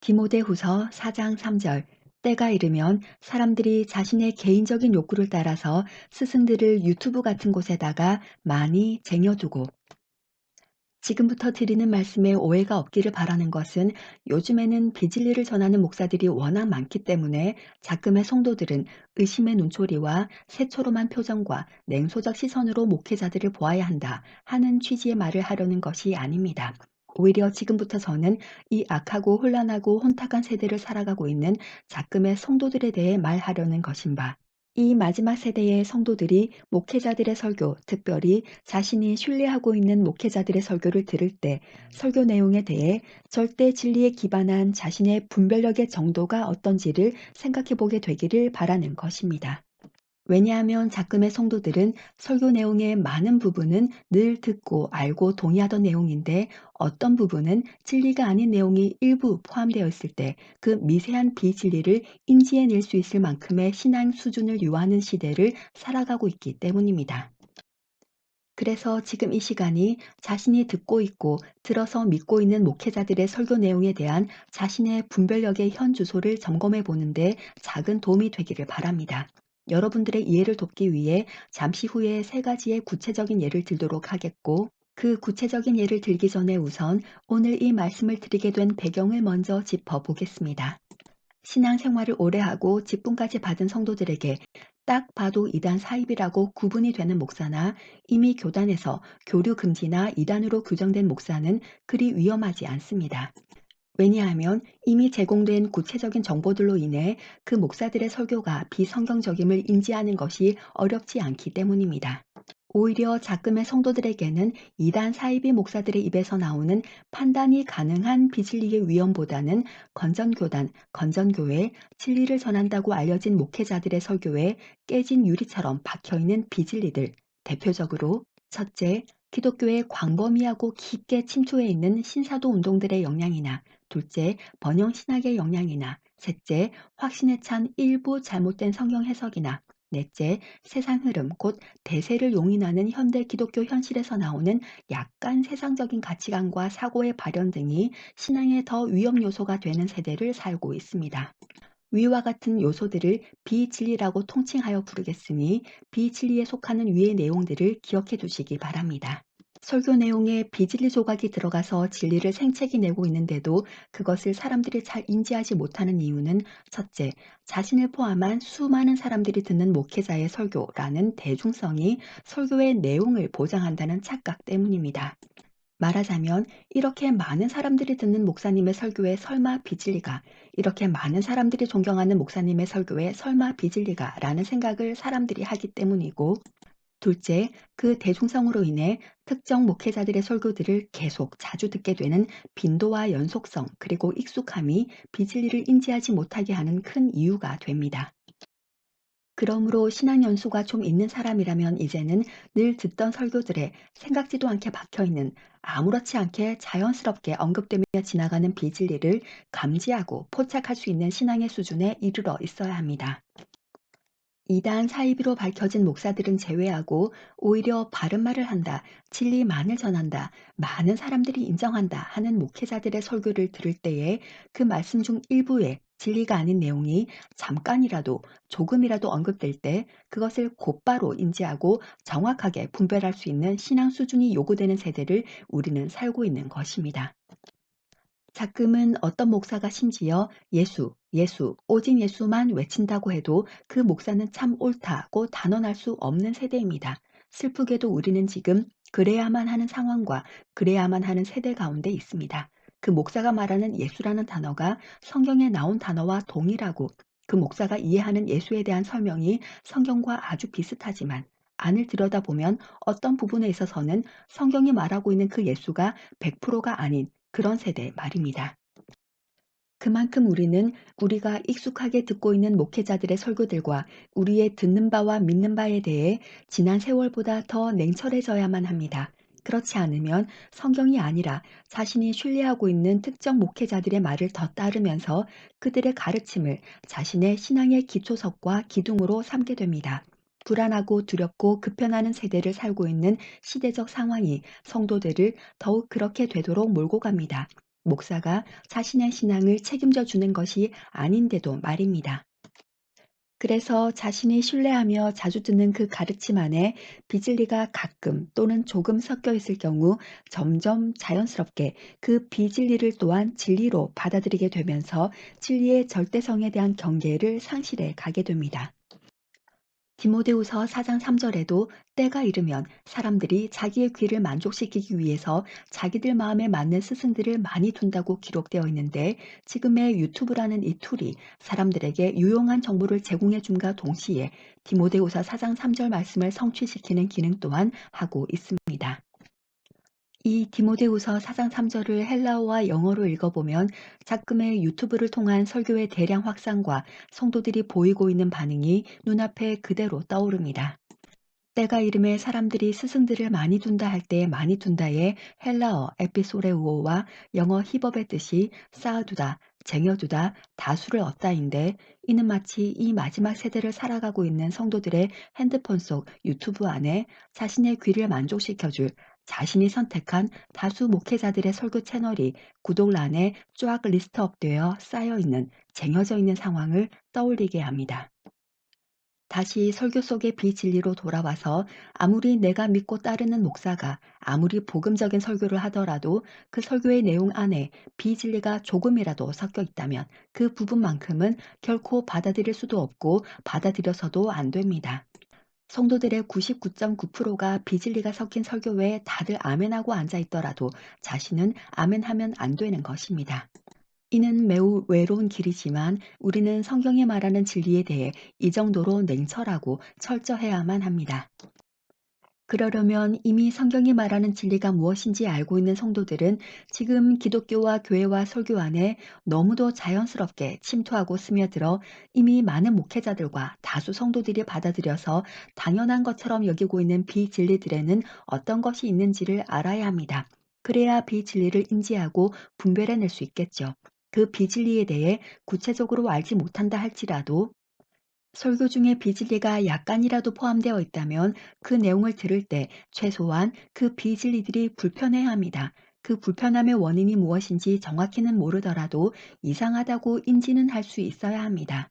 디모데후서 4장 3절. 때가 이르면 사람들이 자신의 개인적인 욕구를 따라서 스승들을 유튜브 같은 곳에다가 많이 쟁여두고, 지금부터 드리는 말씀에 오해가 없기를 바라는 것은 요즘에는 비진리를 전하는 목사들이 워낙 많기 때문에 자금의 성도들은 의심의 눈초리와 새초롬한 표정과 냉소적 시선으로 목회자들을 보아야 한다 하는 취지의 말을 하려는 것이 아닙니다. 오히려 지금부터 저는 이 악하고 혼란하고 혼탁한 세대를 살아가고 있는 자금의 성도들에 대해 말하려는 것인 바, 이 마지막 세대의 성도들이 목회자들의 설교, 특별히 자신이 신뢰하고 있는 목회자들의 설교를 들을 때 설교 내용에 대해 절대 진리에 기반한 자신의 분별력의 정도가 어떤지를 생각해 보게 되기를 바라는 것입니다. 왜냐하면 자금의 성도들은 설교 내용의 많은 부분은 늘 듣고 알고 동의하던 내용인데, 어떤 부분은 진리가 아닌 내용이 일부 포함되어 있을 때 그 미세한 비진리를 인지해낼 수 있을 만큼의 신앙 수준을 요하는 시대를 살아가고 있기 때문입니다. 그래서 지금 이 시간이 자신이 듣고 있고 들어서 믿고 있는 목회자들의 설교 내용에 대한 자신의 분별력의 현 주소를 점검해 보는데 작은 도움이 되기를 바랍니다. 여러분들의 이해를 돕기 위해 잠시 후에 세 가지의 구체적인 예를 들도록 하겠고, 그 구체적인 예를 들기 전에 우선 오늘 이 말씀을 드리게 된 배경을 먼저 짚어보겠습니다. 신앙생활을 오래 하고 직분까지 받은 성도들에게 딱 봐도 이단 사입이라고 구분이 되는 목사나 이미 교단에서 교류 금지나 이단으로 규정된 목사는 그리 위험하지 않습니다. 왜냐하면 이미 제공된 구체적인 정보들로 인해 그 목사들의 설교가 비성경적임을 인지하는 것이 어렵지 않기 때문입니다. 오히려 작금의 성도들에게는 이단 사이비 목사들의 입에서 나오는 판단이 가능한 비진리의 위험보다는 건전교단, 건전교회, 진리를 전한다고 알려진 목회자들의 설교에 깨진 유리처럼 박혀있는 비진리들, 대표적으로 첫째, 기독교의 광범위하고 깊게 침투해 있는 신사도 운동들의 영향이나, 둘째, 번영신학의 영향이나, 셋째, 확신에 찬 일부 잘못된 성경 해석이나, 넷째, 세상 흐름, 곧 대세를 용인하는 현대 기독교 현실에서 나오는 약간 세상적인 가치관과 사고의 발현 등이 신앙의 더 위험 요소가 되는 세대를 살고 있습니다. 위와 같은 요소들을 비진리라고 통칭하여 부르겠으니 비진리에 속하는 위의 내용들을 기억해 두시기 바랍니다. 설교 내용에 비진리 조각이 들어가서 진리를 생채기 내고 있는데도 그것을 사람들이 잘 인지하지 못하는 이유는, 첫째, 자신을 포함한 수많은 사람들이 듣는 목회자의 설교라는 대중성이 설교의 내용을 보장한다는 착각 때문입니다. 말하자면 이렇게 많은 사람들이 듣는 목사님의 설교에 설마 비진리가, 이렇게 많은 사람들이 존경하는 목사님의 설교에 설마 비진리가 라는 생각을 사람들이 하기 때문이고, 둘째, 그 대중성으로 인해 특정 목회자들의 설교들을 계속 자주 듣게 되는 빈도와 연속성, 그리고 익숙함이 비진리를 인지하지 못하게 하는 큰 이유가 됩니다. 그러므로 신앙 연수가 좀 있는 사람이라면 이제는 늘 듣던 설교들에 생각지도 않게 박혀있는, 아무렇지 않게 자연스럽게 언급되며 지나가는 비진리를 감지하고 포착할 수 있는 신앙의 수준에 이르러 있어야 합니다. 이단 사이비로 밝혀진 목사들은 제외하고 오히려 바른 말을 한다, 진리만을 전한다, 많은 사람들이 인정한다 하는 목회자들의 설교를 들을 때에 그 말씀 중 일부에 진리가 아닌 내용이 잠깐이라도 조금이라도 언급될 때 그것을 곧바로 인지하고 정확하게 분별할 수 있는 신앙 수준이 요구되는 세대를 우리는 살고 있는 것입니다. 가끔은 어떤 목사가 심지어 예수, 예수, 오직 예수만 외친다고 해도 그 목사는 참 옳다고 단언할 수 없는 세대입니다. 슬프게도 우리는 지금 그래야만 하는 상황과 그래야만 하는 세대 가운데 있습니다. 그 목사가 말하는 예수라는 단어가 성경에 나온 단어와 동일하고, 그 목사가 이해하는 예수에 대한 설명이 성경과 아주 비슷하지만 안을 들여다보면 어떤 부분에 있어서는 성경이 말하고 있는 그 예수가 100%가 아닌 그런 세대 말입니다. 그만큼 우리는 우리가 익숙하게 듣고 있는 목회자들의 설교들과 우리의 듣는 바와 믿는 바에 대해 지난 세월보다 더 냉철해져야만 합니다. 그렇지 않으면 성경이 아니라 자신이 신뢰하고 있는 특정 목회자들의 말을 더 따르면서 그들의 가르침을 자신의 신앙의 기초석과 기둥으로 삼게 됩니다. 불안하고 두렵고 급변하는 세대를 살고 있는 시대적 상황이 성도들을 더욱 그렇게 되도록 몰고 갑니다. 목사가 자신의 신앙을 책임져 주는 것이 아닌데도 말입니다. 그래서 자신이 신뢰하며 자주 듣는 그 가르침 안에 비진리가 가끔 또는 조금 섞여 있을 경우 점점 자연스럽게 그 비진리를 또한 진리로 받아들이게 되면서 진리의 절대성에 대한 경계를 상실해 가게 됩니다. 디모데후서 4장 3절에도 때가 이르면 사람들이 자기의 귀를 만족시키기 위해서 자기들 마음에 맞는 스승들을 많이 둔다고 기록되어 있는데, 지금의 유튜브라는 이 툴이 사람들에게 유용한 정보를 제공해 줌과 동시에 디모데후서 4장 3절 말씀을 성취시키는 기능 또한 하고 있습니다. 이 디모데후서 4장 3절을 헬라어와 영어로 읽어보면 작금의 유튜브를 통한 설교의 대량 확산과 성도들이 보이고 있는 반응이 눈앞에 그대로 떠오릅니다. 때가 이름에 사람들이 스승들을 많이 둔다 할 때 많이 둔다의 헬라어 에피소레우오와 영어 힙업의 뜻이 쌓아두다, 쟁여두다, 다수를 얻다인데, 이는 마치 이 마지막 세대를 살아가고 있는 성도들의 핸드폰 속 유튜브 안에 자신의 귀를 만족시켜줄 자신이 선택한 다수 목회자들의 설교 채널이 구독란에 쫙 리스트업되어 쌓여있는, 쟁여져 있는 상황을 떠올리게 합니다. 다시 설교 속의 비진리로 돌아와서, 아무리 내가 믿고 따르는 목사가 아무리 복음적인 설교를 하더라도 그 설교의 내용 안에 비진리가 조금이라도 섞여 있다면 그 부분만큼은 결코 받아들일 수도 없고 받아들여서도 안 됩니다. 성도들의 99.9%가 비진리가 섞인 설교에 다들 아멘하고 앉아 있더라도 자신은 아멘하면 안 되는 것입니다. 이는 매우 외로운 길이지만 우리는 성경이 말하는 진리에 대해 이 정도로 냉철하고 철저해야만 합니다. 그러려면 이미 성경이 말하는 진리가 무엇인지 알고 있는 성도들은 지금 기독교와 교회와 설교 안에 너무도 자연스럽게 침투하고 스며들어 이미 많은 목회자들과 다수 성도들이 받아들여서 당연한 것처럼 여기고 있는 비진리들에는 어떤 것이 있는지를 알아야 합니다. 그래야 비진리를 인지하고 분별해낼 수 있겠죠. 그 비진리에 대해 구체적으로 알지 못한다 할지라도 설교 중에 비진리가 약간이라도 포함되어 있다면 그 내용을 들을 때 최소한 그 비진리들이 불편해야 합니다. 그 불편함의 원인이 무엇인지 정확히는 모르더라도 이상하다고 인지는 할 수 있어야 합니다.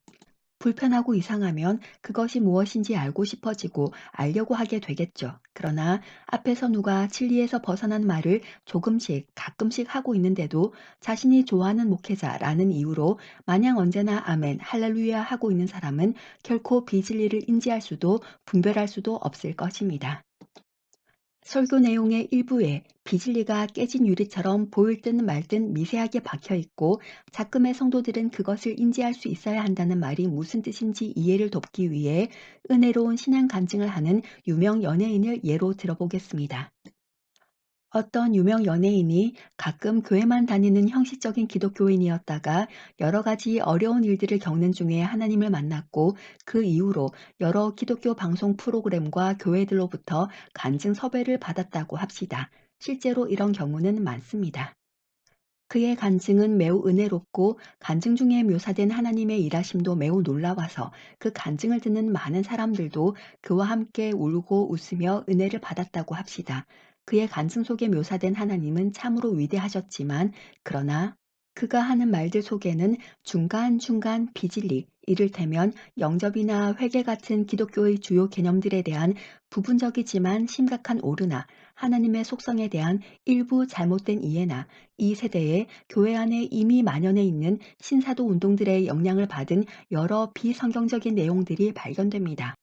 불편하고 이상하면 그것이 무엇인지 알고 싶어지고 알려고 하게 되겠죠. 그러나 앞에서 누가 진리에서 벗어난 말을 조금씩 가끔씩 하고 있는데도 자신이 좋아하는 목회자라는 이유로 마냥 언제나 아멘, 할렐루야 하고 있는 사람은 결코 비진리를 인지할 수도 분별할 수도 없을 것입니다. 설교 내용의 일부에 비진리가 깨진 유리처럼 보일 듯 말 듯 미세하게 박혀 있고, 작금의 성도들은 그것을 인지할 수 있어야 한다는 말이 무슨 뜻인지 이해를 돕기 위해 은혜로운 신앙 간증을 하는 유명 연예인을 예로 들어보겠습니다. 어떤 유명 연예인이 가끔 교회만 다니는 형식적인 기독교인이었다가 여러 가지 어려운 일들을 겪는 중에 하나님을 만났고, 그 이후로 여러 기독교 방송 프로그램과 교회들로부터 간증 섭외를 받았다고 합시다. 실제로 이런 경우는 많습니다. 그의 간증은 매우 은혜롭고 간증 중에 묘사된 하나님의 일하심도 매우 놀라워서 그 간증을 듣는 많은 사람들도 그와 함께 울고 웃으며 은혜를 받았다고 합시다. 그의 간증 속에 묘사된 하나님은 참으로 위대하셨지만, 그러나 그가 하는 말들 속에는 중간중간 비진리, 이를테면 영접이나 회개 같은 기독교의 주요 개념들에 대한 부분적이지만 심각한 오르나, 하나님의 속성에 대한 일부 잘못된 이해나, 이 세대에 교회 안에 이미 만연해 있는 신사도 운동들의 영향을 받은 여러 비성경적인 내용들이 발견됩니다.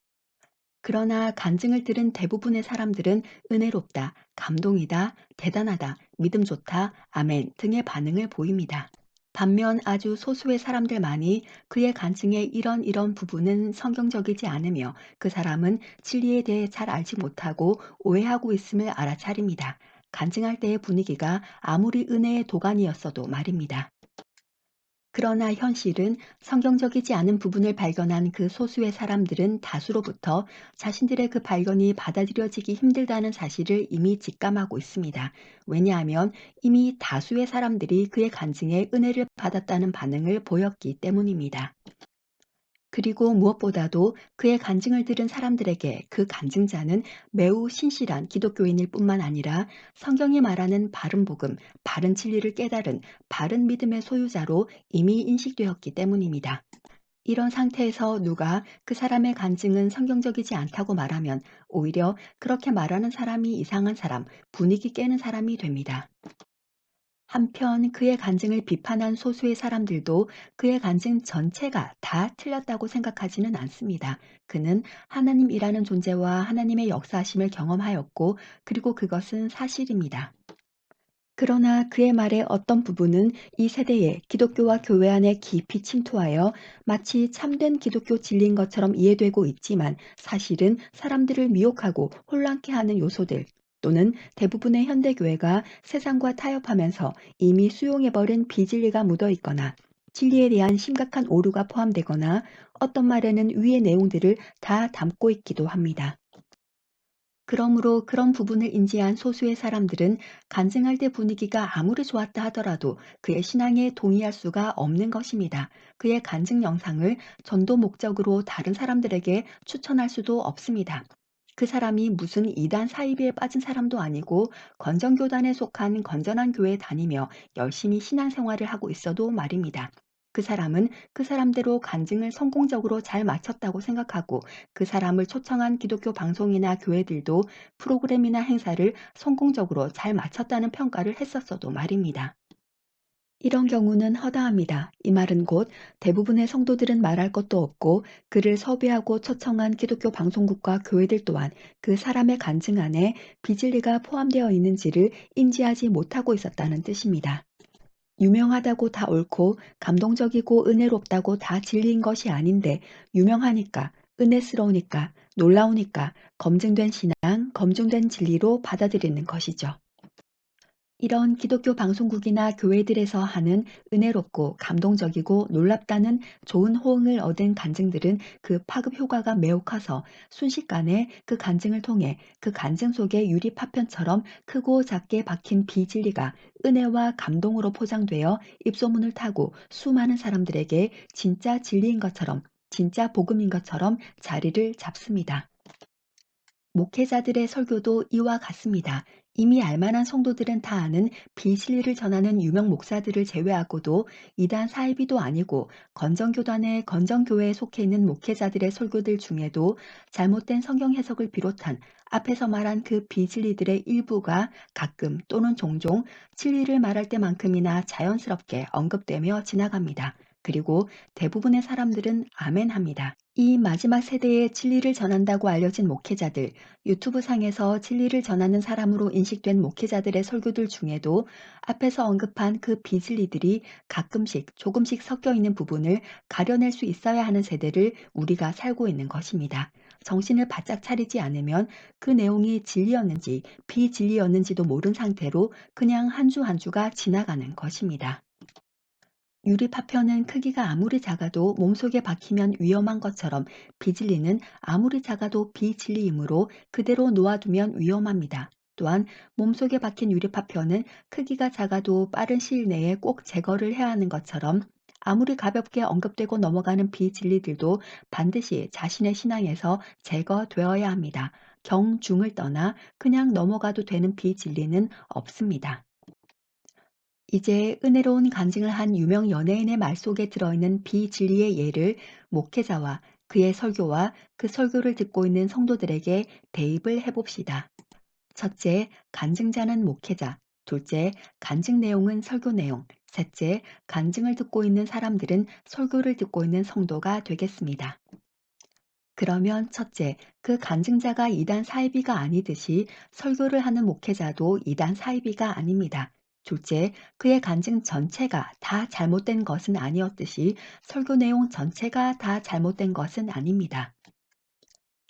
그러나 간증을 들은 대부분의 사람들은 은혜롭다, 감동이다, 대단하다, 믿음 좋다, 아멘 등의 반응을 보입니다. 반면 아주 소수의 사람들만이 그의 간증의 이런 부분은 성경적이지 않으며 그 사람은 진리에 대해 잘 알지 못하고 오해하고 있음을 알아차립니다. 간증할 때의 분위기가 아무리 은혜의 도가니였어도 말입니다. 그러나 현실은 성경적이지 않은 부분을 발견한 그 소수의 사람들은 다수로부터 자신들의 그 발견이 받아들여지기 힘들다는 사실을 이미 직감하고 있습니다. 왜냐하면 이미 다수의 사람들이 그의 간증에 은혜를 받았다는 반응을 보였기 때문입니다. 그리고 무엇보다도 그의 간증을 들은 사람들에게 그 간증자는 매우 신실한 기독교인일 뿐만 아니라 성경이 말하는 바른 복음, 바른 진리를 깨달은 바른 믿음의 소유자로 이미 인식되었기 때문입니다. 이런 상태에서 누가 그 사람의 간증은 성경적이지 않다고 말하면 오히려 그렇게 말하는 사람이 이상한 사람, 분위기 깨는 사람이 됩니다. 한편 그의 간증을 비판한 소수의 사람들도 그의 간증 전체가 다 틀렸다고 생각하지는 않습니다. 그는 하나님이라는 존재와 하나님의 역사하심을 경험하였고, 그리고 그것은 사실입니다. 그러나 그의 말의 어떤 부분은 이 세대의 기독교와 교회 안에 깊이 침투하여 마치 참된 기독교 진리인 것처럼 이해되고 있지만, 사실은 사람들을 미혹하고 혼란케 하는 요소들, 또는 대부분의 현대교회가 세상과 타협하면서 이미 수용해버린 비진리가 묻어 있거나, 진리에 대한 심각한 오류가 포함되거나, 어떤 말에는 위의 내용들을 다 담고 있기도 합니다. 그러므로 그런 부분을 인지한 소수의 사람들은 간증할 때 분위기가 아무리 좋았다 하더라도 그의 신앙에 동의할 수가 없는 것입니다. 그의 간증 영상을 전도 목적으로 다른 사람들에게 추천할 수도 없습니다. 그 사람이 무슨 이단 사이비에 빠진 사람도 아니고 건전교단에 속한 건전한 교회에 다니며 열심히 신앙생활을 하고 있어도 말입니다. 그 사람은 그 사람대로 간증을 성공적으로 잘 마쳤다고 생각하고, 그 사람을 초청한 기독교 방송이나 교회들도 프로그램이나 행사를 성공적으로 잘 마쳤다는 평가를 했었어도 말입니다. 이런 경우는 허다합니다. 이 말은 곧 대부분의 성도들은 말할 것도 없고, 그를 섭외하고 초청한 기독교 방송국과 교회들 또한 그 사람의 간증 안에 비진리가 포함되어 있는지를 인지하지 못하고 있었다는 뜻입니다. 유명하다고 다 옳고 감동적이고 은혜롭다고 다 진리인 것이 아닌데, 유명하니까, 은혜스러우니까, 놀라우니까 검증된 신앙, 검증된 진리로 받아들이는 것이죠. 이런 기독교 방송국이나 교회들에서 하는 은혜롭고 감동적이고 놀랍다는 좋은 호응을 얻은 간증들은 그 파급 효과가 매우 커서 순식간에 그 간증을 통해 그 간증 속에 유리 파편처럼 크고 작게 박힌 비진리가 은혜와 감동으로 포장되어 입소문을 타고 수많은 사람들에게 진짜 진리인 것처럼, 진짜 복음인 것처럼 자리를 잡습니다. 목회자들의 설교도 이와 같습니다. 이미 알만한 성도들은 다 아는 비실리를 전하는 유명 목사들을 제외하고도 이단 사이비도 아니고 건정교단의 건정교회에 속해 있는 목회자들의 설교들 중에도 잘못된 성경 해석을 비롯한 앞에서 말한 그 비진리들의 일부가 가끔 또는 종종 진리를 말할 때만큼이나 자연스럽게 언급되며 지나갑니다. 그리고 대부분의 사람들은 아멘합니다. 이 마지막 세대에 진리를 전한다고 알려진 목회자들, 유튜브 상에서 진리를 전하는 사람으로 인식된 목회자들의 설교들 중에도 앞에서 언급한 그 비진리들이 가끔씩 조금씩 섞여 있는 부분을 가려낼 수 있어야 하는 세대를 우리가 살고 있는 것입니다. 정신을 바짝 차리지 않으면 그 내용이 진리였는지 비진리였는지도 모른 상태로 그냥 한 주 한 주가 지나가는 것입니다. 유리 파편은 크기가 아무리 작아도 몸속에 박히면 위험한 것처럼, 비진리는 아무리 작아도 비진리이므로 그대로 놓아두면 위험합니다. 또한 몸속에 박힌 유리 파편은 크기가 작아도 빠른 시일 내에 꼭 제거를 해야 하는 것처럼, 아무리 가볍게 언급되고 넘어가는 비진리들도 반드시 자신의 신앙에서 제거되어야 합니다. 경중을 떠나 그냥 넘어가도 되는 비진리는 없습니다. 이제 은혜로운 간증을 한 유명 연예인의 말 속에 들어있는 비진리의 예를 목회자와 그의 설교와 그 설교를 듣고 있는 성도들에게 대입을 해봅시다. 첫째, 간증자는 목회자. 둘째, 간증 내용은 설교 내용. 셋째, 간증을 듣고 있는 사람들은 설교를 듣고 있는 성도가 되겠습니다. 그러면 첫째, 그 간증자가 이단 사이비가 아니듯이 설교를 하는 목회자도 이단 사이비가 아닙니다. 둘째, 그의 간증 전체가 다 잘못된 것은 아니었듯이 설교 내용 전체가 다 잘못된 것은 아닙니다.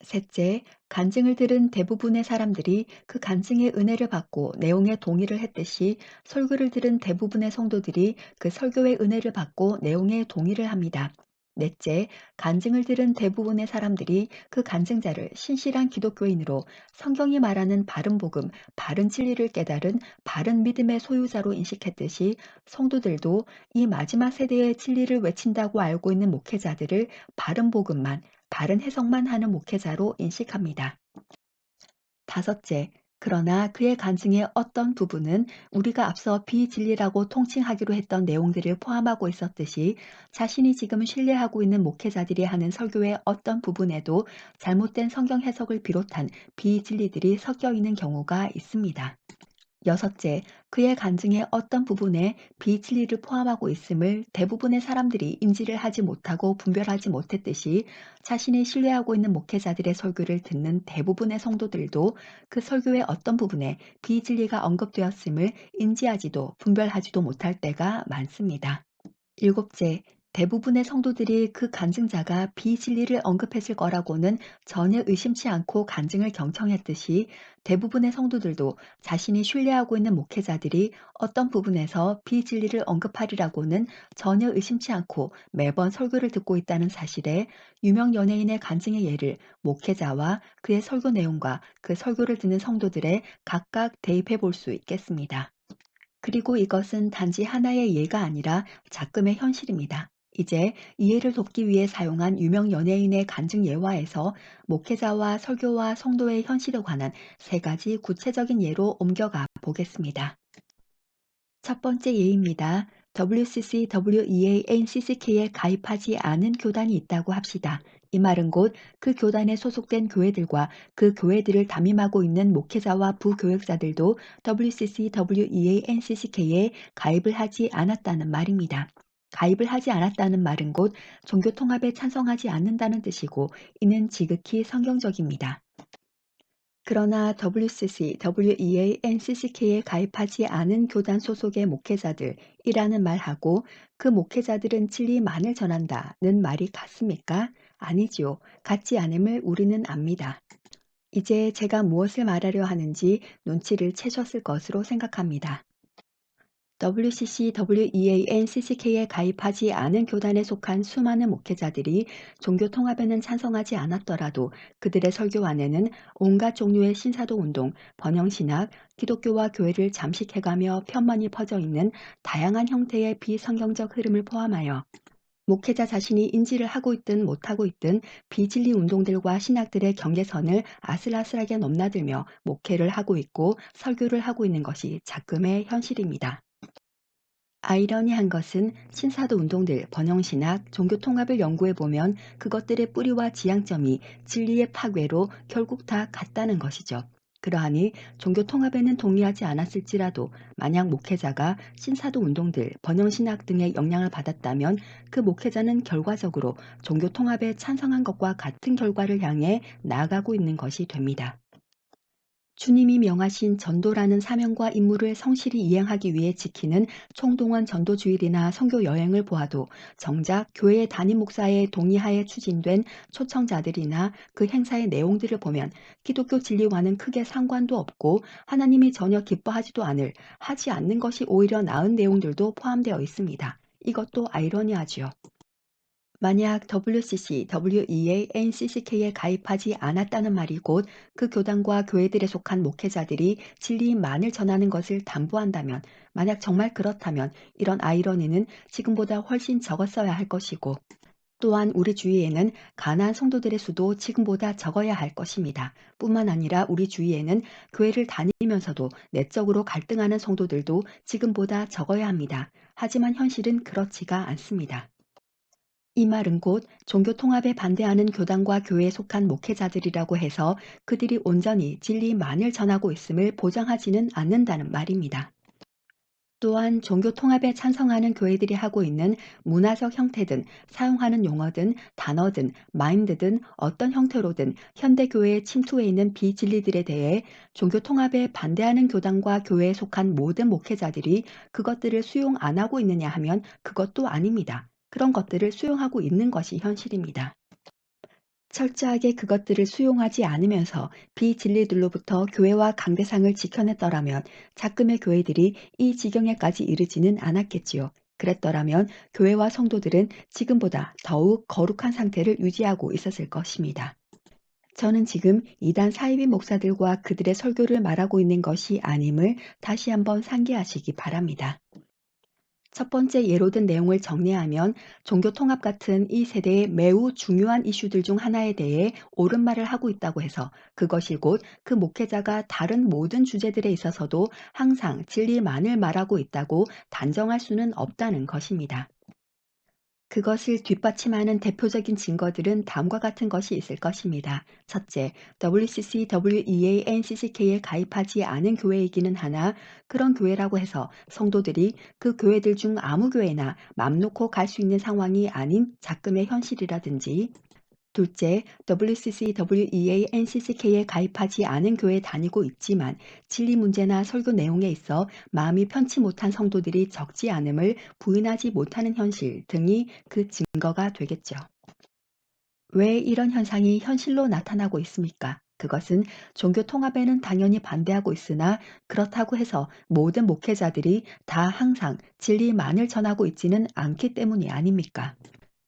셋째, 간증을 들은 대부분의 사람들이 그 간증의 은혜를 받고 내용에 동의를 했듯이 설교를 들은 대부분의 성도들이 그 설교의 은혜를 받고 내용에 동의를 합니다. 넷째, 간증을 들은 대부분의 사람들이 그 간증자를 신실한 기독교인으로 성경이 말하는 바른 복음, 바른 진리를 깨달은 바른 믿음의 소유자로 인식했듯이 성도들도 이 마지막 세대의 진리를 외친다고 알고 있는 목회자들을 바른 복음만, 바른 해석만 하는 목회자로 인식합니다. 다섯째, 그러나 그의 간증의 어떤 부분은 우리가 앞서 비진리라고 통칭하기로 했던 내용들을 포함하고 있었듯이 자신이 지금 신뢰하고 있는 목회자들이 하는 설교의 어떤 부분에도 잘못된 성경 해석을 비롯한 비진리들이 섞여 있는 경우가 있습니다. 여섯째, 그의 간증의 어떤 부분에 비진리를 포함하고 있음을 대부분의 사람들이 인지를 하지 못하고 분별하지 못했듯이 자신이 신뢰하고 있는 목회자들의 설교를 듣는 대부분의 성도들도 그 설교의 어떤 부분에 비진리가 언급되었음을 인지하지도 분별하지도 못할 때가 많습니다. 일곱째, 대부분의 성도들이 그 간증자가 비진리를 언급했을 거라고는 전혀 의심치 않고 간증을 경청했듯이 대부분의 성도들도 자신이 신뢰하고 있는 목회자들이 어떤 부분에서 비진리를 언급하리라고는 전혀 의심치 않고 매번 설교를 듣고 있다는 사실에 유명 연예인의 간증의 예를 목회자와 그의 설교 내용과 그 설교를 듣는 성도들의 각각 대입해 볼 수 있겠습니다. 그리고 이것은 단지 하나의 예가 아니라 작금의 현실입니다. 이제 이해를 돕기 위해 사용한 유명 연예인의 간증 예화에서 목회자와 설교와 성도의 현실에 관한 세 가지 구체적인 예로 옮겨가 보겠습니다. 첫 번째 예입니다. WCC, WEA, NCCK에 가입하지 않은 교단이 있다고 합시다. 이 말은 곧 그 교단에 소속된 교회들과 그 교회들을 담임하고 있는 목회자와 부교역자들도 WCC, WEA, NCCK에 가입을 하지 않았다는 말입니다. 가입을 하지 않았다는 말은 곧 종교통합에 찬성하지 않는다는 뜻이고 이는 지극히 성경적입니다. 그러나 WCC, WEA, NCCK에 가입하지 않은 교단 소속의 목회자들이라는 말하고 그 목회자들은 진리만을 전한다는 말이 같습니까? 아니지요. 같지 않음을 우리는 압니다. 이제 제가 무엇을 말하려 하는지 눈치를 채셨을 것으로 생각합니다. WCC, WEA, NCCK에 가입하지 않은 교단에 속한 수많은 목회자들이 종교 통합에는 찬성하지 않았더라도 그들의 설교 안에는 온갖 종류의 신사도 운동, 번영신학, 기독교와 교회를 잠식해가며 편만이 퍼져 있는 다양한 형태의 비성경적 흐름을 포함하여 목회자 자신이 인지를 하고 있든 못하고 있든 비진리 운동들과 신학들의 경계선을 아슬아슬하게 넘나들며 목회를 하고 있고 설교를 하고 있는 것이 작금의 현실입니다. 아이러니한 것은 신사도 운동들, 번영신학, 종교통합을 연구해보면 그것들의 뿌리와 지향점이 진리의 파괴로 결국 다 같다는 것이죠. 그러하니 종교통합에는 동의하지 않았을지라도 만약 목회자가 신사도 운동들, 번영신학 등의 영향을 받았다면 그 목회자는 결과적으로 종교통합에 찬성한 것과 같은 결과를 향해 나아가고 있는 것이 됩니다. 주님이 명하신 전도라는 사명과 임무를 성실히 이행하기 위해 지키는 총동원 전도주일이나 선교 여행을 보아도 정작 교회 담임 목사의 동의하에 추진된 초청자들이나 그 행사의 내용들을 보면 기독교 진리와는 크게 상관도 없고 하나님이 전혀 기뻐하지도 않을 하지 않는 것이 오히려 나은 내용들도 포함되어 있습니다. 이것도 아이러니하지요. 만약 WCC, WEA, NCCK에 가입하지 않았다는 말이 곧 그 교단과 교회들에 속한 목회자들이 진리만을 전하는 것을 담보한다면, 만약 정말 그렇다면 이런 아이러니는 지금보다 훨씬 적었어야 할 것이고, 또한 우리 주위에는 가난한 성도들의 수도 지금보다 적어야 할 것입니다. 뿐만 아니라 우리 주위에는 교회를 다니면서도 내적으로 갈등하는 성도들도 지금보다 적어야 합니다. 하지만 현실은 그렇지가 않습니다. 이 말은 곧 종교 통합에 반대하는 교단과 교회에 속한 목회자들이라고 해서 그들이 온전히 진리만을 전하고 있음을 보장하지는 않는다는 말입니다. 또한 종교 통합에 찬성하는 교회들이 하고 있는 문화적 형태든 사용하는 용어든 단어든 마인드든 어떤 형태로든 현대 교회에 침투해 있는 비진리들에 대해 종교 통합에 반대하는 교단과 교회에 속한 모든 목회자들이 그것들을 수용 안 하고 있느냐 하면 그것도 아닙니다. 그런 것들을 수용하고 있는 것이 현실입니다. 철저하게 그것들을 수용하지 않으면서 비진리들로부터 교회와 강대상을 지켜냈더라면 작금의 교회들이 이 지경에까지 이르지는 않았겠지요. 그랬더라면 교회와 성도들은 지금보다 더욱 거룩한 상태를 유지하고 있었을 것입니다. 저는 지금 이단 사이비 목사들과 그들의 설교를 말하고 있는 것이 아님을 다시 한번 상기하시기 바랍니다. 첫 번째 예로 든 내용을 정리하면 종교 통합 같은 이 세대의 매우 중요한 이슈들 중 하나에 대해 옳은 말을 하고 있다고 해서 그것이 곧 그 목회자가 다른 모든 주제들에 있어서도 항상 진리만을 말하고 있다고 단정할 수는 없다는 것입니다. 그것을 뒷받침하는 대표적인 증거들은 다음과 같은 것이 있을 것입니다. 첫째, WCC, WEA, NCCK에 가입하지 않은 교회이기는 하나 그런 교회라고 해서 성도들이 그 교회들 중 아무 교회나 맘 놓고 갈 수 있는 상황이 아닌 작금의 현실이라든지 둘째, WCC, WEA, NCCK에 가입하지 않은 교회에 다니고 있지만 진리 문제나 설교 내용에 있어 마음이 편치 못한 성도들이 적지 않음을 부인하지 못하는 현실 등이 그 증거가 되겠죠. 왜 이런 현상이 현실로 나타나고 있습니까? 그것은 종교 통합에는 당연히 반대하고 있으나 그렇다고 해서 모든 목회자들이 다 항상 진리만을 전하고 있지는 않기 때문이 아닙니까?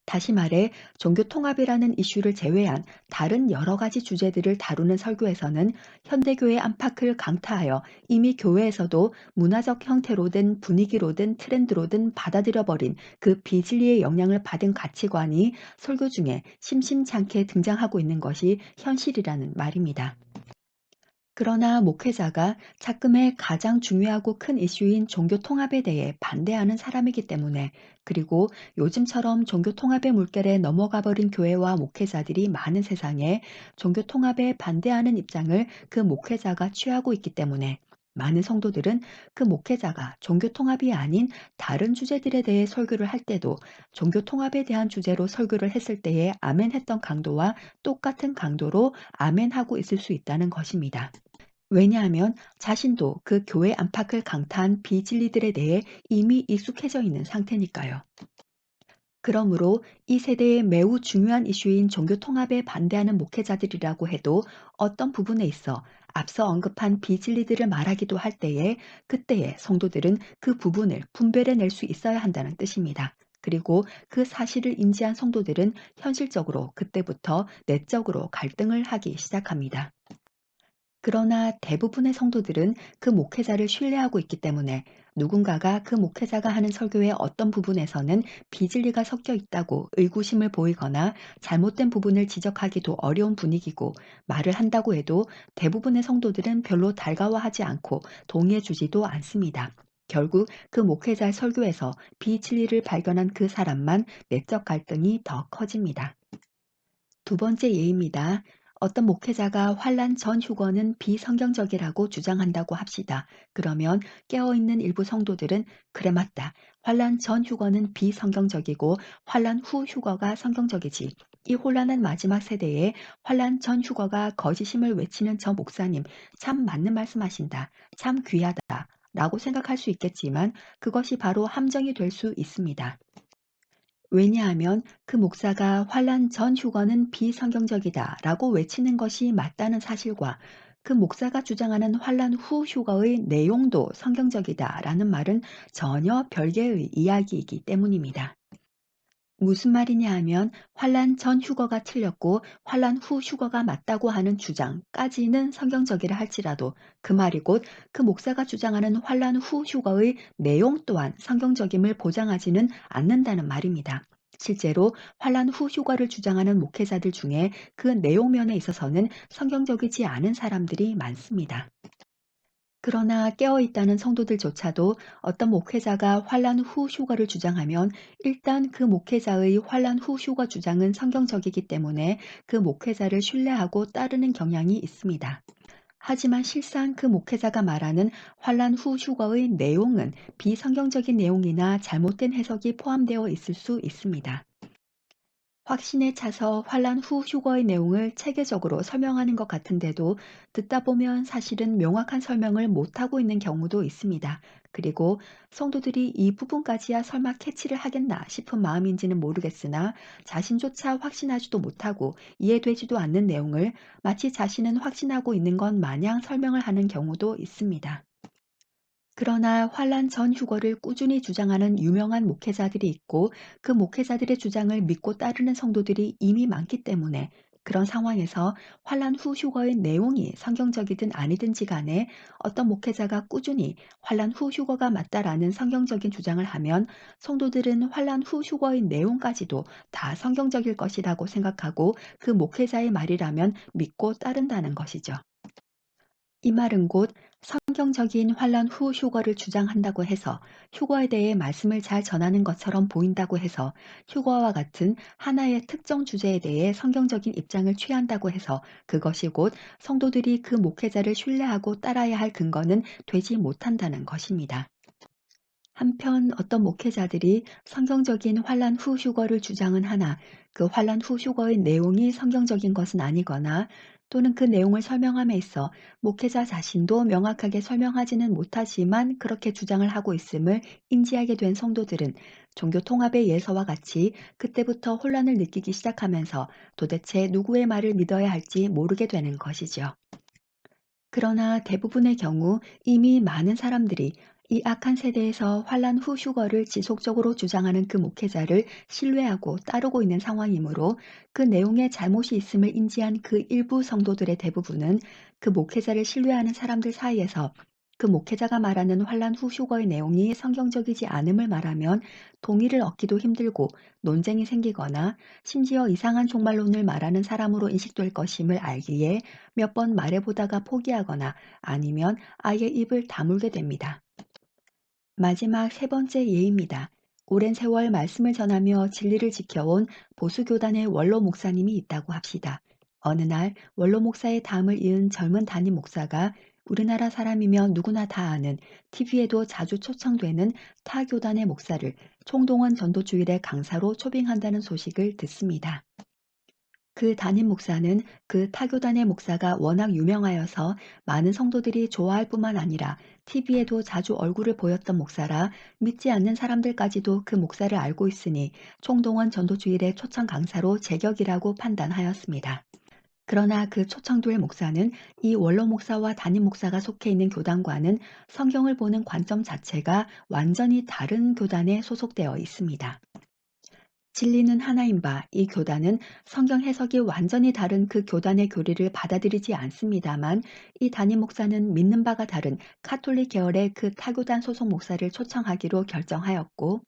다시 말해 종교 통합이라는 이슈를 제외한 다른 여러 가지 주제들을 다루는 설교에서는 현대교회 안팎을 강타하여 이미 교회에서도 문화적 형태로든 분위기로든 트렌드로든 받아들여버린 그 비진리의 영향을 받은 가치관이 설교 중에 심심찮게 등장하고 있는 것이 현실이라는 말입니다. 그러나 목회자가 작금의 가장 중요하고 큰 이슈인 종교 통합에 대해 반대하는 사람이기 때문에 그리고 요즘처럼 종교 통합의 물결에 넘어가 버린 교회와 목회자들이 많은 세상에 종교 통합에 반대하는 입장을 그 목회자가 취하고 있기 때문에 많은 성도들은 그 목회자가 종교 통합이 아닌 다른 주제들에 대해 설교를 할 때도 종교 통합에 대한 주제로 설교를 했을 때의 아멘했던 강도와 똑같은 강도로 아멘하고 있을 수 있다는 것입니다. 왜냐하면 자신도 그 교회 안팎을 강타한 비진리들에 대해 이미 익숙해져 있는 상태니까요. 그러므로 이 세대의 매우 중요한 이슈인 종교 통합에 반대하는 목회자들이라고 해도 어떤 부분에 있어 앞서 언급한 비진리들을 말하기도 할 때에 그때의 성도들은 그 부분을 분별해낼 수 있어야 한다는 뜻입니다. 그리고 그 사실을 인지한 성도들은 현실적으로 그때부터 내적으로 갈등을 하기 시작합니다. 그러나 대부분의 성도들은 그 목회자를 신뢰하고 있기 때문에 누군가가 그 목회자가 하는 설교의 어떤 부분에서는 비진리가 섞여 있다고 의구심을 보이거나 잘못된 부분을 지적하기도 어려운 분위기고 말을 한다고 해도 대부분의 성도들은 별로 달가워하지 않고 동의해 주지도 않습니다. 결국 그 목회자의 설교에서 비진리를 발견한 그 사람만 내적 갈등이 더 커집니다. 두 번째 예입니다. 어떤 목회자가 환란 전 휴거는 비성경적이라고 주장한다고 합시다. 그러면 깨어있는 일부 성도들은 그래 맞다. 환란 전 휴거는 비성경적이고 환란 후 휴거가 성경적이지. 이 혼란한 마지막 세대에 환란 전 휴거가 거짓임을 외치는 저 목사님 참 맞는 말씀하신다. 참 귀하다. 라고 생각할 수 있겠지만 그것이 바로 함정이 될 수 있습니다. 왜냐하면 그 목사가 환란 전 휴거는 비성경적이다라고 외치는 것이 맞다는 사실과 그 목사가 주장하는 환란 후 휴거의 내용도 성경적이다라는 말은 전혀 별개의 이야기이기 때문입니다. 무슨 말이냐 하면 환란 전 휴거가 틀렸고 환란 후 휴거가 맞다고 하는 주장까지는 성경적이라 할지라도 그 말이 곧 그 목사가 주장하는 환란 후 휴거의 내용 또한 성경적임을 보장하지는 않는다는 말입니다. 실제로 환란 후 휴거를 주장하는 목회자들 중에 그 내용면에 있어서는 성경적이지 않은 사람들이 많습니다. 그러나 깨어있다는 성도들조차도 어떤 목회자가 환란 후 휴거를 주장하면 일단 그 목회자의 환란 후 휴거 주장은 성경적이기 때문에 그 목회자를 신뢰하고 따르는 경향이 있습니다. 하지만 실상 그 목회자가 말하는 환란 후 휴거의 내용은 비성경적인 내용이나 잘못된 해석이 포함되어 있을 수 있습니다. 확신에 차서 환란 후 휴거의 내용을 체계적으로 설명하는 것 같은데도 듣다 보면 사실은 명확한 설명을 못하고 있는 경우도 있습니다. 그리고 성도들이 이 부분까지야 설마 캐치를 하겠나 싶은 마음인지는 모르겠으나 자신조차 확신하지도 못하고 이해되지도 않는 내용을 마치 자신은 확신하고 있는 것 마냥 설명을 하는 경우도 있습니다. 그러나 환란 전 휴거를 꾸준히 주장하는 유명한 목회자들이 있고 그 목회자들의 주장을 믿고 따르는 성도들이 이미 많기 때문에 그런 상황에서 환란 후 휴거의 내용이 성경적이든 아니든지 간에 어떤 목회자가 꾸준히 환란 후 휴거가 맞다라는 성경적인 주장을 하면 성도들은 환란 후 휴거의 내용까지도 다 성경적일 것이라고 생각하고 그 목회자의 말이라면 믿고 따른다는 것이죠. 이 말은 곧 성경적인 환란 후 휴거를 주장한다고 해서 휴거에 대해 말씀을 잘 전하는 것처럼 보인다고 해서 휴거와 같은 하나의 특정 주제에 대해 성경적인 입장을 취한다고 해서 그것이 곧 성도들이 그 목회자를 신뢰하고 따라야 할 근거는 되지 못한다는 것입니다. 한편 어떤 목회자들이 성경적인 환란 후 휴거를 주장은 하나 그 환란 후 휴거의 내용이 성경적인 것은 아니거나 또는 그 내용을 설명함에 있어 목회자 자신도 명확하게 설명하지는 못하지만 그렇게 주장을 하고 있음을 인지하게 된 성도들은 종교 통합의 예서와 같이 그때부터 혼란을 느끼기 시작하면서 도대체 누구의 말을 믿어야 할지 모르게 되는 것이죠. 그러나 대부분의 경우 이미 많은 사람들이 이 악한 세대에서 환란 후 휴거를 지속적으로 주장하는 그 목회자를 신뢰하고 따르고 있는 상황이므로 그 내용에 잘못이 있음을 인지한 그 일부 성도들의 대부분은 그 목회자를 신뢰하는 사람들 사이에서 그 목회자가 말하는 환란 후 휴거의 내용이 성경적이지 않음을 말하면 동의를 얻기도 힘들고 논쟁이 생기거나 심지어 이상한 종말론을 말하는 사람으로 인식될 것임을 알기에 몇 번 말해보다가 포기하거나 아니면 아예 입을 다물게 됩니다. 마지막 세 번째 예입니다. 오랜 세월 말씀을 전하며 진리를 지켜온 보수교단의 원로 목사님이 있다고 합시다. 어느 날 원로 목사의 다음을 이은 젊은 담임 목사가 우리나라 사람이면 누구나 다 아는 TV에도 자주 초청되는 타 교단의 목사를 총동원 전도주일의 강사로 초빙한다는 소식을 듣습니다. 그 담임 목사는 그 타교단의 목사가 워낙 유명하여서 많은 성도들이 좋아할 뿐만 아니라 TV에도 자주 얼굴을 보였던 목사라 믿지 않는 사람들까지도 그 목사를 알고 있으니 총동원 전도주일의 초청 강사로 제격이라고 판단하였습니다. 그러나 그 초청될 목사는 이 원로 목사와 담임 목사가 속해 있는 교단과는 성경을 보는 관점 자체가 완전히 다른 교단에 소속되어 있습니다. 진리는 하나인 바 이 교단은 성경 해석이 완전히 다른 그 교단의 교리를 받아들이지 않습니다만 이 담임 목사는 믿는 바가 다른 카톨릭 계열의 그 타교단 소속 목사를 초청하기로 결정하였고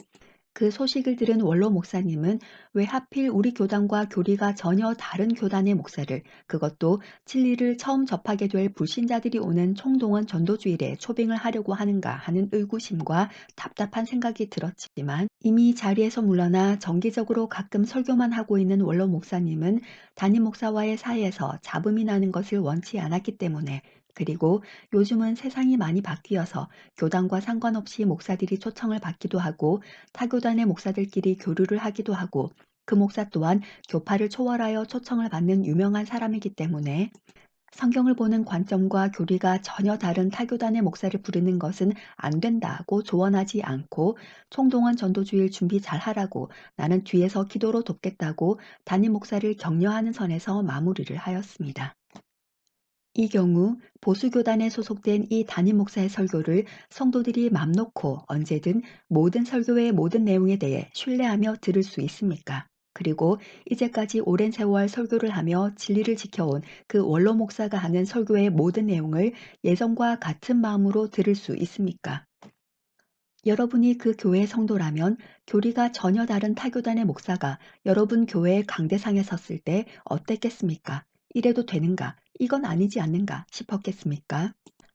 그 소식을 들은 원로 목사님은 왜 하필 우리 교단과 교리가 전혀 다른 교단의 목사를 그것도 진리를 처음 접하게 될 불신자들이 오는 총동원 전도주일에 초빙을 하려고 하는가 하는 의구심과 답답한 생각이 들었지만 이미 자리에서 물러나 정기적으로 가끔 설교만 하고 있는 원로 목사님은 담임 목사와의 사이에서 잡음이 나는 것을 원치 않았기 때문에 그리고 요즘은 세상이 많이 바뀌어서 교단과 상관없이 목사들이 초청을 받기도 하고 타교단의 목사들끼리 교류를 하기도 하고 그 목사 또한 교파를 초월하여 초청을 받는 유명한 사람이기 때문에 성경을 보는 관점과 교리가 전혀 다른 타교단의 목사를 부르는 것은 안 된다고 조언하지 않고 총동원 전도주일 준비 잘 하라고 나는 뒤에서 기도로 돕겠다고 담임 목사를 격려하는 선에서 마무리를 하였습니다. 이 경우 보수교단에 소속된 이 담임 목사의 설교를 성도들이 맘 놓고 언제든 모든 설교의 모든 내용에 대해 신뢰하며 들을 수 있습니까? 그리고 이제까지 오랜 세월 설교를 하며 진리를 지켜온 그 원로 목사가 하는 설교의 모든 내용을 예전과 같은 마음으로 들을 수 있습니까? 여러분이 그 교회의 성도라면 교리가 전혀 다른 타교단의 목사가 여러분 교회의 강대상에 섰을 때 어땠겠습니까? 이래도 되는가? 이건 아니지 않는가? 싶었겠습니까?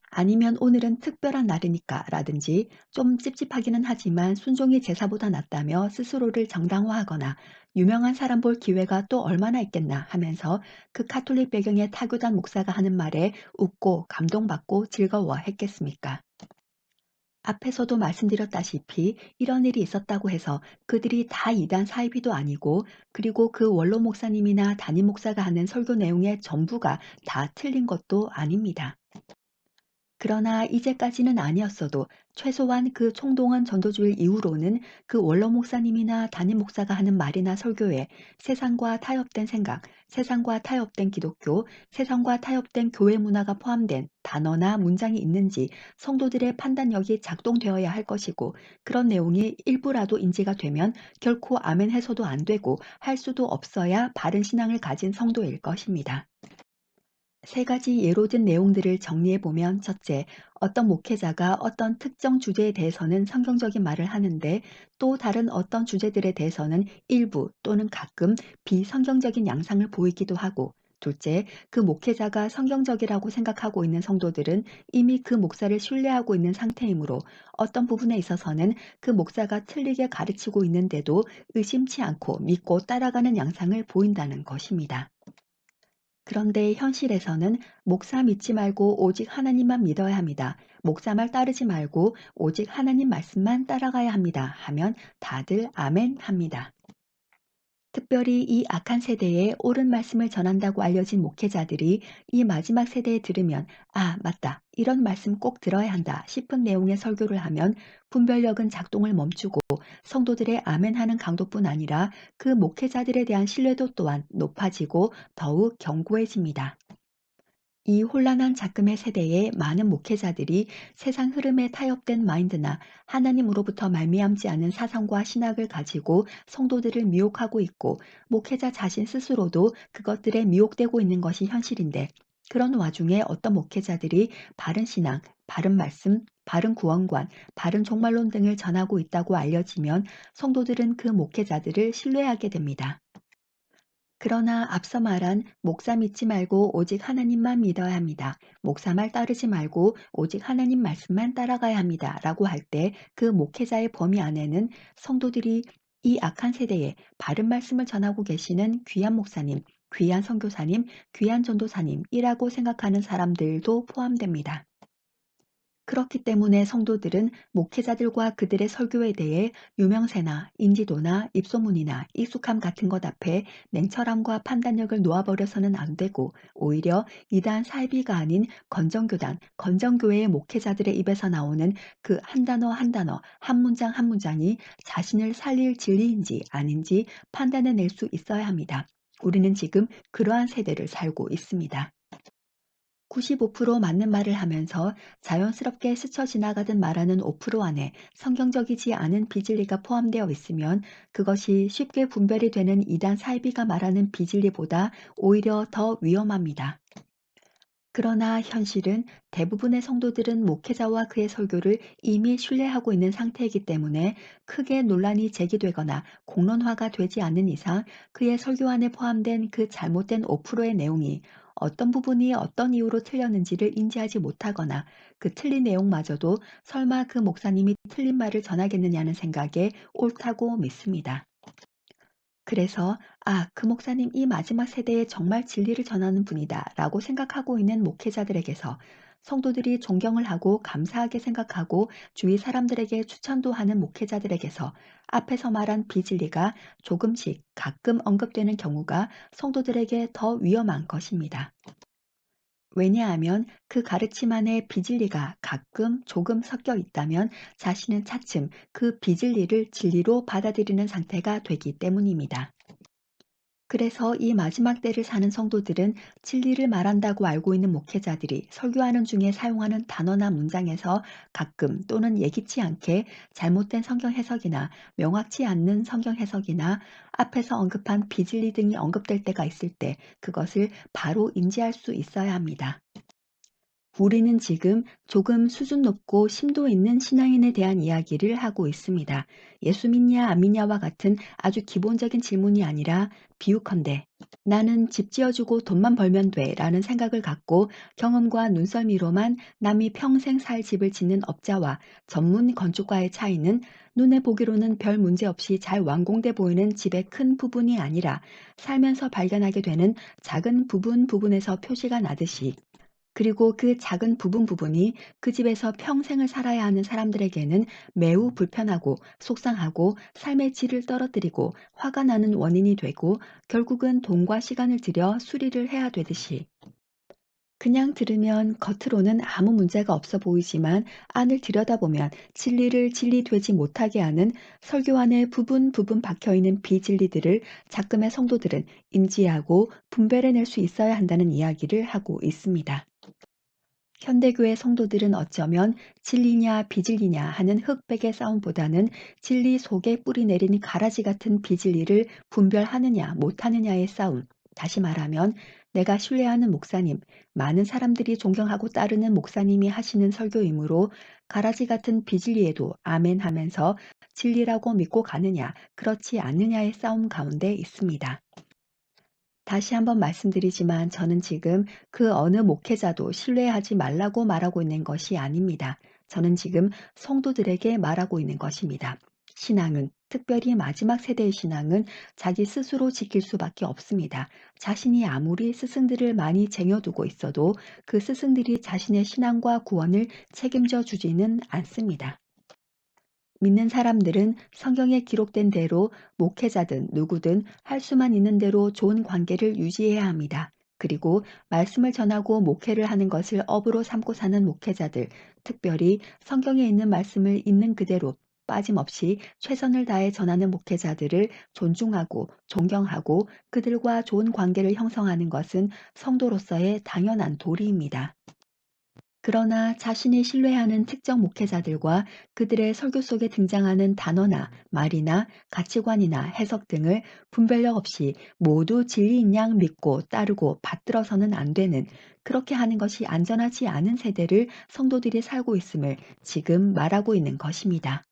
아니면 오늘은 특별한 날이니까 라든지 좀 찝찝하기는 하지만 순종이 제사보다 낫다며 스스로를 정당화하거나 유명한 사람 볼 기회가 또 얼마나 있겠나 하면서 그 카톨릭 배경의 타교단 목사가 하는 말에 웃고 감동받고 즐거워했겠습니까? 앞에서도 말씀드렸다시피 이런 일이 있었다고 해서 그들이 다 이단 사이비도 아니고 그리고 그 원로 목사님이나 담임 목사가 하는 설교 내용의 전부가 다 틀린 것도 아닙니다. 그러나 이제까지는 아니었어도 최소한 그 총동원 전도주일 이후로는 그 원로 목사님이나 담임 목사가 하는 말이나 설교에 세상과 타협된 생각, 세상과 타협된 기독교, 세상과 타협된 교회 문화가 포함된 단어나 문장이 있는지 성도들의 판단력이 작동되어야 할 것이고, 그런 내용이 일부라도 인지가 되면 결코 아멘 해서도 안 되고 할 수도 없어야 바른 신앙을 가진 성도일 것입니다. 세 가지 예로 든 내용들을 정리해 보면, 첫째, 어떤 목회자가 어떤 특정 주제에 대해서는 성경적인 말을 하는데 또 다른 어떤 주제들에 대해서는 일부 또는 가끔 비성경적인 양상을 보이기도 하고, 둘째, 그 목회자가 성경적이라고 생각하고 있는 성도들은 이미 그 목사를 신뢰하고 있는 상태이므로 어떤 부분에 있어서는 그 목사가 틀리게 가르치고 있는데도 의심치 않고 믿고 따라가는 양상을 보인다는 것입니다. 그런데 현실에서는 목사 믿지 말고 오직 하나님만 믿어야 합니다. 목사 말 따르지 말고 오직 하나님 말씀만 따라가야 합니다. 하면 다들 아멘 합니다. 특별히 이 악한 세대에 옳은 말씀을 전한다고 알려진 목회자들이 이 마지막 세대에 들으면 아, 맞다. 이런 말씀 꼭 들어야 한다 싶은 내용의 설교를 하면 분별력은 작동을 멈추고 성도들의 아멘하는 강도뿐 아니라 그 목회자들에 대한 신뢰도 또한 높아지고 더욱 견고해집니다. 이 혼란한 작금의 세대에 많은 목회자들이 세상 흐름에 타협된 마인드나 하나님으로부터 말미암지 않은 사상과 신학을 가지고 성도들을 미혹하고 있고, 목회자 자신 스스로도 그것들에 미혹되고 있는 것이 현실인데, 그런 와중에 어떤 목회자들이 바른 신앙, 바른 말씀, 바른 구원관, 바른 종말론 등을 전하고 있다고 알려지면 성도들은 그 목회자들을 신뢰하게 됩니다. 그러나 앞서 말한 목사 믿지 말고 오직 하나님만 믿어야 합니다. 목사 말 따르지 말고 오직 하나님 말씀만 따라가야 합니다. 라고 할 때 그 목회자의 범위 안에는 성도들이 이 악한 세대에 바른 말씀을 전하고 계시는 귀한 목사님, 귀한 선교사님, 귀한 전도사님이라고 생각하는 사람들도 포함됩니다. 그렇기 때문에 성도들은 목회자들과 그들의 설교에 대해 유명세나 인지도나 입소문이나 익숙함 같은 것 앞에 냉철함과 판단력을 놓아버려서는 안 되고, 오히려 이단 사이비가 아닌 건정교단, 건정교회의 목회자들의 입에서 나오는 그 한 단어 한 단어, 한 문장 한 문장이 자신을 살릴 진리인지 아닌지 판단해낼 수 있어야 합니다. 우리는 지금 그러한 세대를 살고 있습니다. 95% 맞는 말을 하면서 자연스럽게 스쳐 지나가듯 말하는 5% 안에 성경적이지 않은 비진리가 포함되어 있으면 그것이 쉽게 분별이 되는 이단 사이비가 말하는 비진리보다 오히려 더 위험합니다. 그러나 현실은 대부분의 성도들은 목회자와 그의 설교를 이미 신뢰하고 있는 상태이기 때문에 크게 논란이 제기되거나 공론화가 되지 않는 이상 그의 설교 안에 포함된 그 잘못된 5%의 내용이 어떤 부분이 어떤 이유로 틀렸는지를 인지하지 못하거나 그 틀린 내용마저도 설마 그 목사님이 틀린 말을 전하겠느냐는 생각에 옳다고 믿습니다. 그래서 그 목사님 이 마지막 세대에 정말 진리를 전하는 분이다 라고 생각하고 있는 목회자들에게서 성도들이 존경을 하고 감사하게 생각하고 주위 사람들에게 추천도 하는 목회자들에게서 앞에서 말한 비진리가 조금씩 가끔 언급되는 경우가 성도들에게 더 위험한 것입니다. 왜냐하면 그 가르침 안에 비진리가 가끔 조금 섞여 있다면 자신은 차츰 그 비진리를 진리로 받아들이는 상태가 되기 때문입니다. 그래서 이 마지막 때를 사는 성도들은 진리를 말한다고 알고 있는 목회자들이 설교하는 중에 사용하는 단어나 문장에서 가끔 또는 예기치 않게 잘못된 성경 해석이나 명확치 않는 성경 해석이나 앞에서 언급한 비진리 등이 언급될 때가 있을 때 그것을 바로 인지할 수 있어야 합니다. 우리는 지금 조금 수준 높고 심도 있는 신앙인에 대한 이야기를 하고 있습니다. 예수 믿냐 안 믿냐와 같은 아주 기본적인 질문이 아니라, 비유컨대 나는 집 지어주고 돈만 벌면 돼 라는 생각을 갖고 경험과 눈썰미로만 남이 평생 살 집을 짓는 업자와 전문 건축가의 차이는 눈에 보기로는 별 문제 없이 잘 완공돼 보이는 집의 큰 부분이 아니라 살면서 발견하게 되는 작은 부분에서 표시가 나듯이, 그리고 그 작은 부분이 그 집에서 평생을 살아야 하는 사람들에게는 매우 불편하고 속상하고 삶의 질을 떨어뜨리고 화가 나는 원인이 되고 결국은 돈과 시간을 들여 수리를 해야 되듯이, 그냥 들으면 겉으로는 아무 문제가 없어 보이지만 안을 들여다보면 진리를 진리되지 못하게 하는 설교 안에 부분 부분 박혀 있는 비진리들을 작금의 성도들은 인지하고 분별해낼 수 있어야 한다는 이야기를 하고 있습니다. 현대교회 성도들은 어쩌면 진리냐 비진리냐 하는 흑백의 싸움보다는 진리 속에 뿌리 내린 가라지 같은 비진리를 분별하느냐 못하느냐의 싸움. 다시 말하면 내가 신뢰하는 목사님, 많은 사람들이 존경하고 따르는 목사님이 하시는 설교이므로 가라지 같은 비진리에도 아멘 하면서 진리라고 믿고 가느냐, 그렇지 않느냐의 싸움 가운데 있습니다. 다시 한번 말씀드리지만 저는 지금 그 어느 목회자도 신뢰하지 말라고 말하고 있는 것이 아닙니다. 저는 지금 성도들에게 말하고 있는 것입니다. 신앙은, 특별히 마지막 세대의 신앙은 자기 스스로 지킬 수밖에 없습니다. 자신이 아무리 스승들을 많이 쟁여두고 있어도 그 스승들이 자신의 신앙과 구원을 책임져 주지는 않습니다. 믿는 사람들은 성경에 기록된 대로 목회자든 누구든 할 수만 있는 대로 좋은 관계를 유지해야 합니다. 그리고 말씀을 전하고 목회를 하는 것을 업으로 삼고 사는 목회자들, 특별히 성경에 있는 말씀을 있는 그대로 빠짐없이 최선을 다해 전하는 목회자들을 존중하고 존경하고 그들과 좋은 관계를 형성하는 것은 성도로서의 당연한 도리입니다. 그러나 자신이 신뢰하는 특정 목회자들과 그들의 설교 속에 등장하는 단어나 말이나 가치관이나 해석 등을 분별력 없이 모두 진리인 양 믿고 따르고 받들어서는 안 되는, 그렇게 하는 것이 안전하지 않은 세대를 성도들이 살고 있음을 지금 말하고 있는 것입니다.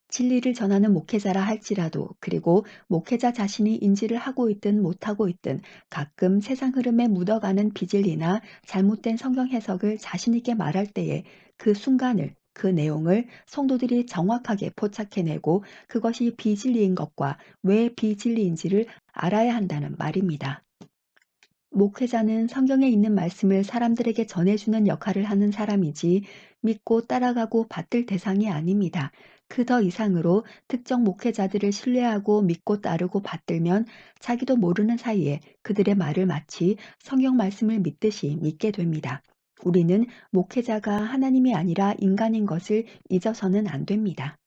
진리를 전하는 목회자라 할지라도, 그리고 목회자 자신이 인지를 하고 있든 못하고 있든 가끔 세상 흐름에 묻어가는 비진리나 잘못된 성경 해석을 자신 있게 말할 때에 그 순간을, 그 내용을 성도들이 정확하게 포착해내고 그것이 비진리인 것과 왜 비진리인지를 알아야 한다는 말입니다. 목회자는 성경에 있는 말씀을 사람들에게 전해주는 역할을 하는 사람이지 믿고 따라가고 받들 대상이 아닙니다. 그 더 이상으로 특정 목회자들을 신뢰하고 믿고 따르고 받들면 자기도 모르는 사이에 그들의 말을 마치 성경 말씀을 믿듯이 믿게 됩니다. 우리는 목회자가 하나님이 아니라 인간인 것을 잊어서는 안 됩니다.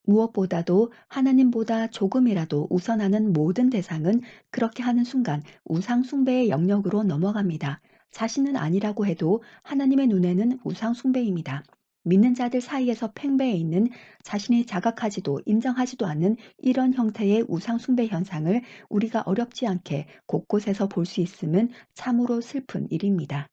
무엇보다도 하나님보다 조금이라도 우선하는 모든 대상은 그렇게 하는 순간 우상 숭배의 영역으로 넘어갑니다. 자신은 아니라고 해도 하나님의 눈에는 우상 숭배입니다. 믿는 자들 사이에서 팽배해 있는, 자신이 자각하지도 인정하지도 않는 이런 형태의 우상 숭배 현상을 우리가 어렵지 않게 곳곳에서 볼 수 있음은 참으로 슬픈 일입니다.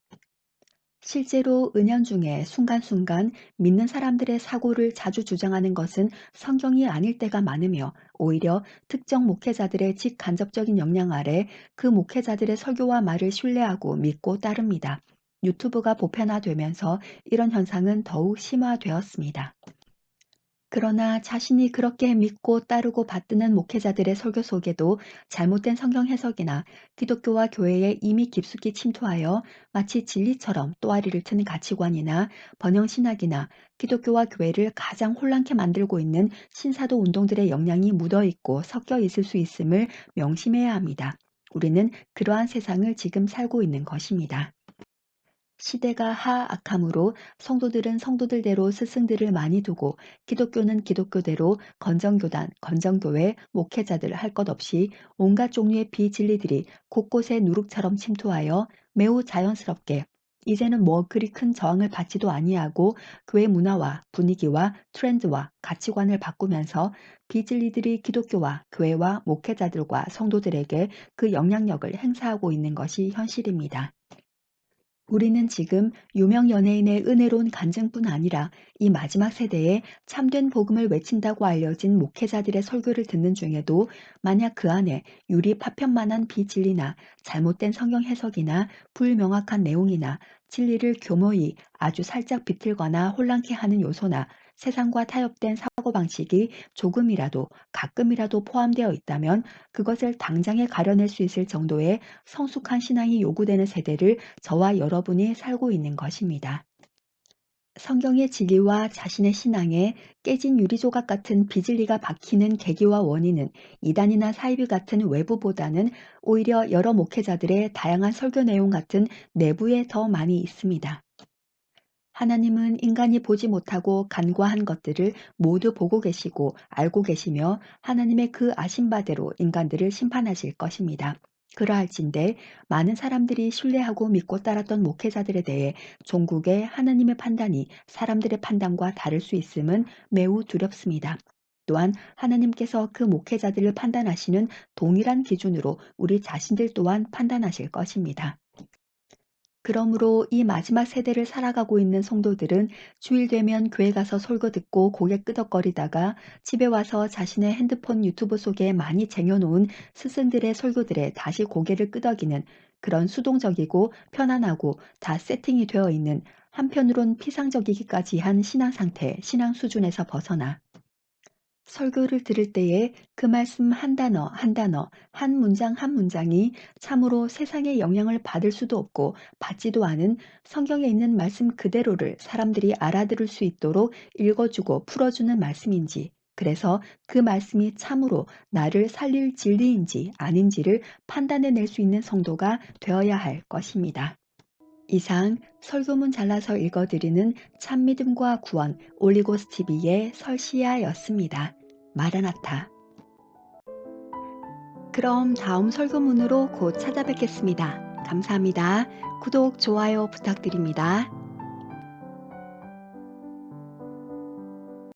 실제로 은연중에 순간순간 믿는 사람들의 사고를 자주 주장하는 것은 성경이 아닐 때가 많으며, 오히려 특정 목회자들의 직간접적인 영향 아래 그 목회자들의 설교와 말을 신뢰하고 믿고 따릅니다. 유튜브가 보편화되면서 이런 현상은 더욱 심화되었습니다. 그러나 자신이 그렇게 믿고 따르고 받드는 목회자들의 설교 속에도 잘못된 성경 해석이나 기독교와 교회에 이미 깊숙이 침투하여 마치 진리처럼 또아리를 튼 가치관이나 번영신학이나 기독교와 교회를 가장 혼란케 만들고 있는 신사도 운동들의 영향이 묻어 있고 섞여 있을 수 있음을 명심해야 합니다. 우리는 그러한 세상을 지금 살고 있는 것입니다. 시대가 하악함으로 성도들은 성도들대로 스승들을 많이 두고, 기독교는 기독교대로 건정교단, 건정교회, 목회자들 할 것 없이 온갖 종류의 비진리들이 곳곳에 누룩처럼 침투하여 매우 자연스럽게 이제는 뭐 그리 큰 저항을 받지도 아니하고 교회 문화와 분위기와 트렌드와 가치관을 바꾸면서 비진리들이 기독교와 교회와 목회자들과 성도들에게 그 영향력을 행사하고 있는 것이 현실입니다. 우리는 지금 유명 연예인의 은혜로운 간증뿐 아니라 이 마지막 세대에 참된 복음을 외친다고 알려진 목회자들의 설교를 듣는 중에도 만약 그 안에 유리 파편만한 비진리나 잘못된 성경 해석이나 불명확한 내용이나 진리를 교모히 아주 살짝 비틀거나 혼란케 하는 요소나 세상과 타협된 사고방식이 조금이라도 가끔이라도 포함되어 있다면 그것을 당장에 가려낼 수 있을 정도의 성숙한 신앙이 요구되는 세대를 저와 여러분이 살고 있는 것입니다. 성경의 진리와 자신의 신앙에 깨진 유리조각 같은 비진리가 박히는 계기와 원인은 이단이나 사이비 같은 외부보다는 오히려 여러 목회자들의 다양한 설교 내용 같은 내부에 더 많이 있습니다. 하나님은 인간이 보지 못하고 간과한 것들을 모두 보고 계시고 알고 계시며 하나님의 그 아신 바대로 인간들을 심판하실 것입니다. 그러할진대 많은 사람들이 신뢰하고 믿고 따랐던 목회자들에 대해 종국의 하나님의 판단이 사람들의 판단과 다를 수 있음은 매우 두렵습니다. 또한 하나님께서 그 목회자들을 판단하시는 동일한 기준으로 우리 자신들 또한 판단하실 것입니다. 그러므로 이 마지막 세대를 살아가고 있는 성도들은 주일 되면 교회 가서 설교 듣고 고개 끄덕거리다가 집에 와서 자신의 핸드폰 유튜브 속에 많이 쟁여놓은 스승들의 설교들에 다시 고개를 끄덕이는 그런 수동적이고 편안하고 다 세팅이 되어 있는 한편으론 피상적이기까지 한 신앙 상태, 신앙 수준에서 벗어나 설교를 들을 때에 그 말씀 한 단어 한 단어, 한 문장 한 문장이 참으로 세상의 영향을 받을 수도 없고 받지도 않은 성경에 있는 말씀 그대로를 사람들이 알아들을 수 있도록 읽어주고 풀어주는 말씀인지, 그래서 그 말씀이 참으로 나를 살릴 진리인지 아닌지를 판단해낼 수 있는 성도가 되어야 할 것입니다. 이상 설교문 잘라서 읽어드리는 참믿음과 구원 올리고스 TV의 설시아였습니다. 마라나타. 그럼 다음 설교문으로 곧 찾아뵙겠습니다. 감사합니다. 구독, 좋아요 부탁드립니다.